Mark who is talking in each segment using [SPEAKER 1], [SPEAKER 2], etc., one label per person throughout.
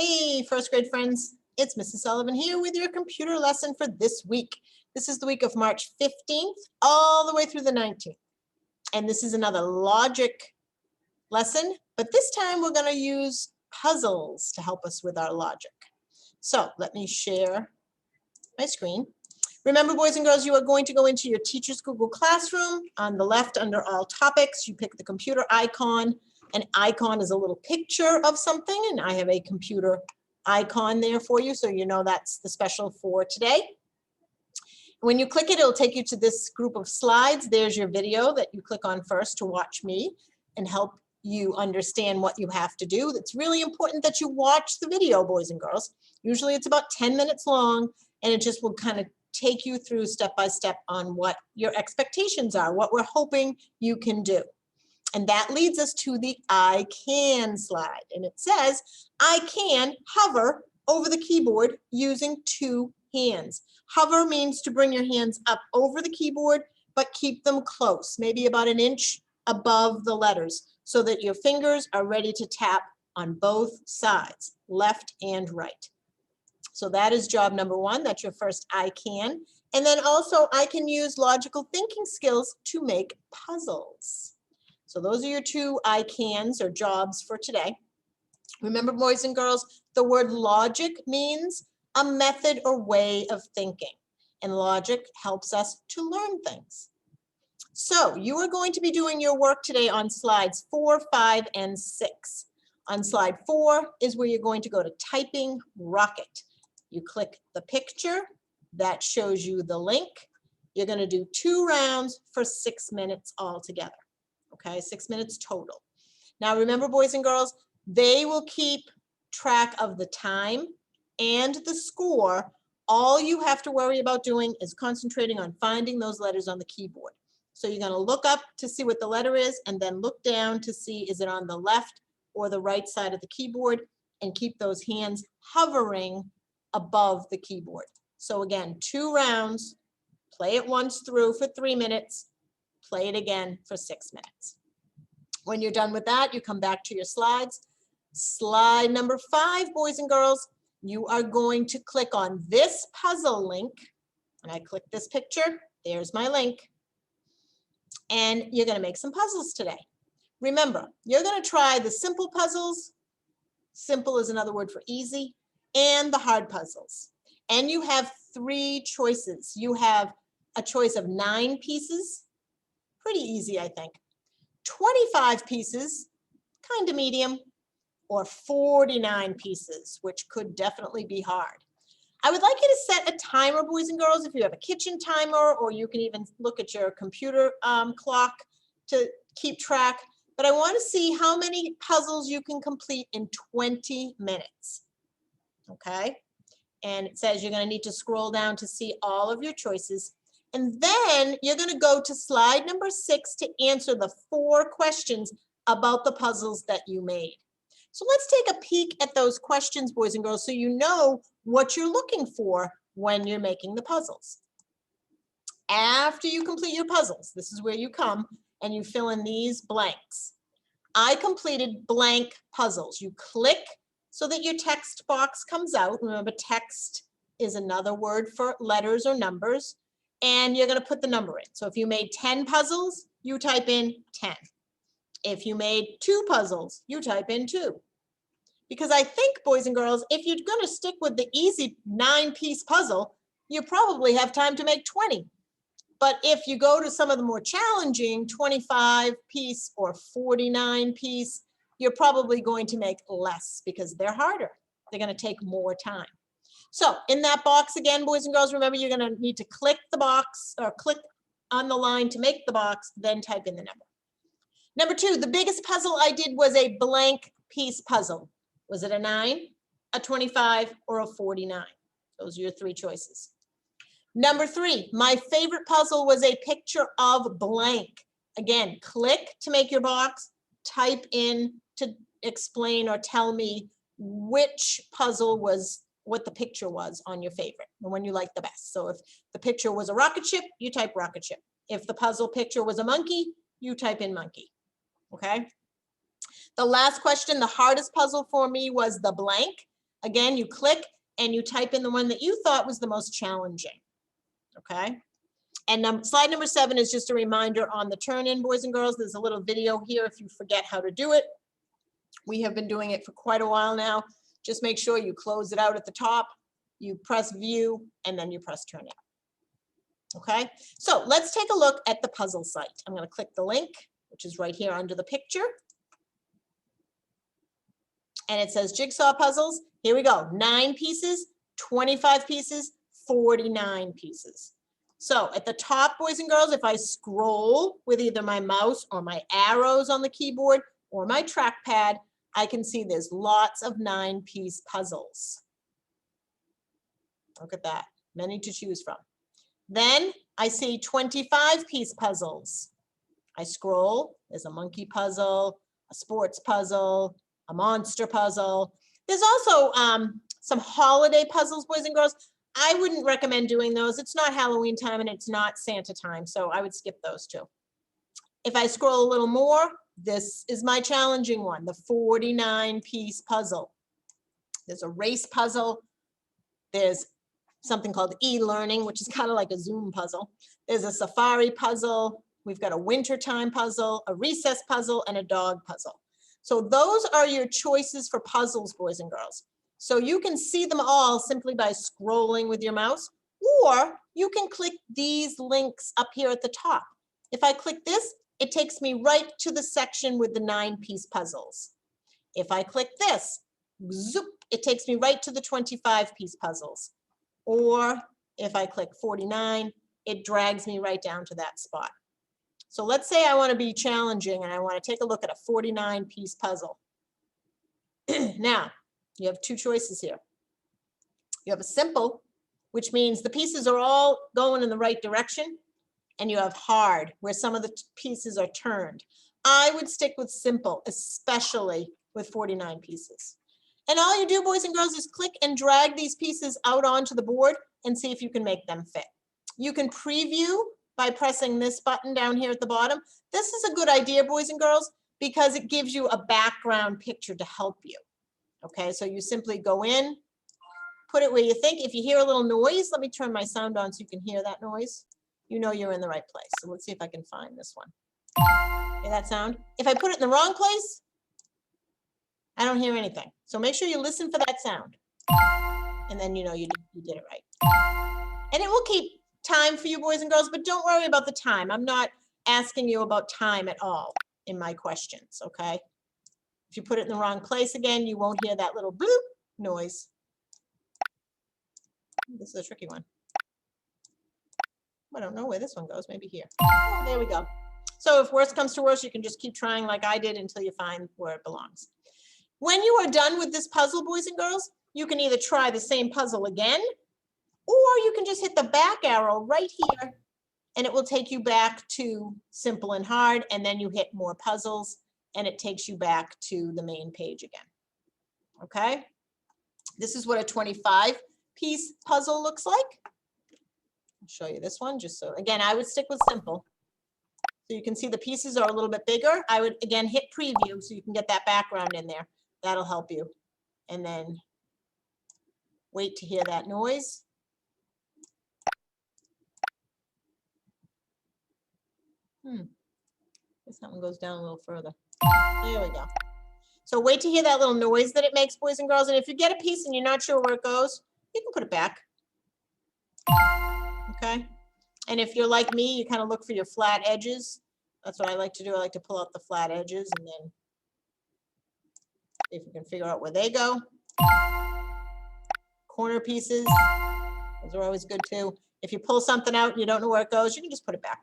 [SPEAKER 1] Hey, first grade friends, it's Mrs. Sullivan here with your computer lesson for this week. This is the week of March 15th all the way through the 19th. And this is another logic lesson, but this time we're going to use puzzles to help us with our logic. So let me share my screen. Remember, boys and girls, you are going to go into your teacher's Google Classroom. On the left, under all topics, you pick the computer icon. An icon is a little picture of something, and I have a computer icon there for you, so you know that's the special for today. When you click it, it'll take you to this group of slides. There's your video that you click on first to watch me and help you understand what you have to do. It's really important that you watch the video, boys and girls. Usually it's about 10 minutes long, and it just will kind of take you through step by step on what your expectations are, what we're hoping you can do. And that leads us to the I can slide. And it says, I can hover over the keyboard using two hands. Hover means to bring your hands up over the keyboard, but keep them close, maybe about an inch above the letters, so that your fingers are ready to tap on both sides, left and right. So that is job number one. That's your first I can. And then also I can use logical thinking skills to make puzzles. So those are your two I cans or jobs for today. Remember, boys and girls, the word logic means a method or way of thinking. And logic helps us to learn things. So you are going to be doing your work today on slides 4, 5, and 6. On slide 4 is where you're going to go to Typing Rocket. You click the picture, that shows you the link. You're going to do 2 rounds for 6 minutes altogether. Okay, 6 minutes total. Now remember, boys and girls, they will keep track of the time and the score. All you have to worry about doing is concentrating on finding those letters on the keyboard. So you're going to look up to see what the letter is, and then look down to see is it on the left or the right side of the keyboard, and keep those hands hovering above the keyboard. So again, 2 rounds, play it once through for 3 minutes, play it again for 6 minutes. When you're done with that, you come back to your slides. Slide number 5, boys and girls, you are going to click on this puzzle link, and I click this picture, there's my link, and you're going to make some puzzles today. Remember, you're going to try the simple puzzles, simple is another word for easy, and the hard puzzles. And you have 3 choices. You have a choice of 9 pieces, pretty easy, I think. 25 pieces, kind of medium, or 49 pieces, which could definitely be hard. I would like you to set a timer, boys and girls, if you have a kitchen timer, or you can even look at your computer clock to keep track. But I want to see how many puzzles you can complete in 20 minutes. Okay? And it says you're going to need to scroll down to see all of your choices. And then you're going to go to slide number 6 to answer the 4 questions about the puzzles that you made. So let's take a peek at those questions, boys and girls, so you know what you're looking for when you're making the puzzles. After you complete your puzzles, this is where you come and you fill in these blanks. I completed blank puzzles. You click so that your text box comes out. Remember, text is another word for letters or numbers. And you're going to put the number in. So if you made 10 puzzles, you type in 10. If you made 2 puzzles, you type in 2. Because I think, boys and girls, if you're going to stick with the easy 9-piece puzzle, you probably have time to make 20. But if you go to some of the more challenging 25-piece or 49-piece, you're probably going to make less because they're harder. They're going to take more time. So in that box again, boys and girls, remember you're going to need to click the box or click on the line to make the box, then type in the number. Number 2, the biggest puzzle I did was a blank piece puzzle. Was it a 9, a 25, or a 49? Those are your 3 choices. Number 3, my favorite puzzle was a picture of blank. Again, click to make your box, type in to explain or tell me which puzzle was what the picture was on your favorite, the one you like the best. So if the picture was a rocket ship, you type rocket ship. If the puzzle picture was a monkey, you type in monkey. Okay? The last question, the hardest puzzle for me was the blank. Again, you click and you type in the one that you thought was the most challenging, okay? And slide number 7 is just a reminder on the turn-in, boys and girls. There's a little video here if you forget how to do it. We have been doing it for quite a while now. Just make sure you close it out at the top, you press view, and then you press turn in. Okay, so let's take a look at the puzzle site. I'm going to click the link, which is right here under the picture. And it says jigsaw puzzles. Here we go. 9 pieces, 25 pieces, 49 pieces. So at the top, boys and girls, if I scroll with either my mouse or my arrows on the keyboard or my trackpad, I can see there's lots of 9-piece puzzles. Look at that, many to choose from. Then I see 25-piece puzzles. I scroll, there's a monkey puzzle, a sports puzzle, a monster puzzle. There's also some holiday puzzles, boys and girls. I wouldn't recommend doing those. It's not Halloween time and it's not Santa time, so I would skip those too. If I scroll a little more, this is my challenging one, the 49-piece puzzle. There's a race puzzle. There's something called e-learning, which is kind of like a Zoom puzzle. There's a safari puzzle. We've got a wintertime puzzle, a recess puzzle, and a dog puzzle. So those are your choices for puzzles, boys and girls. So you can see them all simply by scrolling with your mouse, or you can click these links up here at the top. If I click this, it takes me right to the section with the 9-piece puzzles. If I click this, zoop, it takes me right to the 25-piece puzzles. Or if I click 49, it drags me right down to that spot. So let's say I want to be challenging and I want to take a look at a 49-piece puzzle. Now, you have 2 choices here. You have a simple, which means the pieces are all going in the right direction, and you have hard, where some of the pieces are turned. I would stick with simple, especially with 49 pieces. And all you do, boys and girls, is click and drag these pieces out onto the board and see if you can make them fit. You can preview by pressing this button down here at the bottom. This is a good idea, boys and girls, because it gives you a background picture to help you. Okay, so you simply go in, put it where you think. If you hear a little noise, let me turn my sound on so you can hear that noise. You know you're in the right place. So let's see if I can find this one. Hear that sound? If I put it in the wrong place, I don't hear anything. So make sure you listen for that sound. And then you know you did it right. And it will keep time for you, boys and girls, but don't worry about the time. I'm not asking you about time at all in my questions, okay? If you put it in the wrong place again, you won't hear that little bloop noise. This is a tricky one. I don't know where this one goes, maybe here. Oh, there we go. So if worst comes to worst, you can just keep trying like I did until you find where it belongs. When you are done with this puzzle, boys and girls, you can either try the same puzzle again, or you can just hit the back arrow right here, and it will take you back to simple and hard, and then you hit more puzzles, and it takes you back to the main page again. Okay? This is what a 25-piece puzzle looks like. I'll show you this one just so, again, I would stick with simple. So you can see the pieces are a little bit bigger. I would, again, hit preview so you can get that background in there. That'll help you. And then wait to hear that noise. Guess that one goes down a little further. There we go. So wait to hear that little noise that it makes, boys and girls. And if you get a piece and you're not sure where it goes, you can put it back. Okay. And if you're like me, you kind of look for your flat edges. That's what I like to do. I like to pull out the flat edges and then if you can figure out where they go. Corner pieces, those are always good too. If you pull something out and you don't know where it goes, you can just put it back.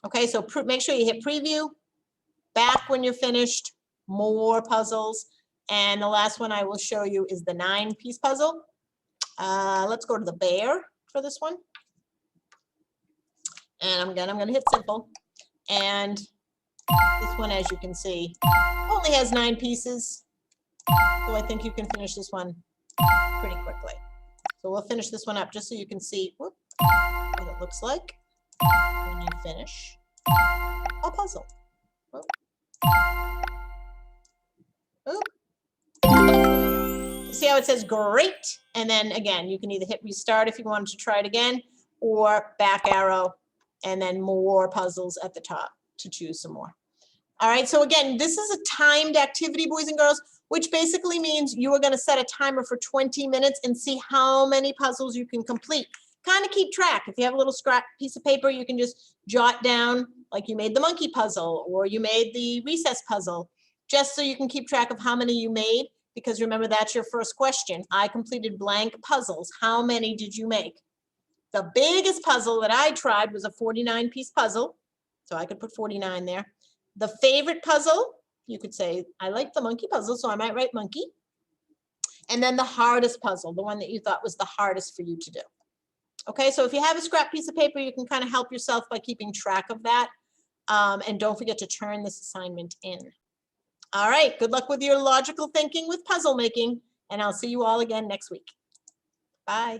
[SPEAKER 1] Okay, so make sure you hit preview, back when you're finished, more puzzles. And the last one I will show you is the 9-piece puzzle. Let's go to the bear for this one. And I'm gonna hit simple. And this one, as you can see, only has 9 pieces. So I think you can finish this one pretty quickly. So we'll finish this one up just so you can see what it looks like when you finish a puzzle. Oop. See how it says great. And then again, you can either hit restart if you wanted to try it again, or back arrow, and then more puzzles at the top to choose some more. All right, so again, this is a timed activity, boys and girls, which basically means you are going to set a timer for 20 minutes and see how many puzzles you can complete. Kind of keep track. If you have a little scrap piece of paper, you can just jot down, like you made the monkey puzzle or you made the recess puzzle, just so you can keep track of how many you made, because remember, that's your first question. I completed blank puzzles. How many did you make? The biggest puzzle that I tried was a 49-piece puzzle, so I could put 49 there. The favorite puzzle, you could say, I like the monkey puzzle, so I might write monkey. And then the hardest puzzle, the one that you thought was the hardest for you to do. Okay, so if you have a scrap piece of paper, you can kind of help yourself by keeping track of that. And don't forget to turn this assignment in. All right, good luck with your logical thinking with puzzle making, and I'll see you all again next week. Bye.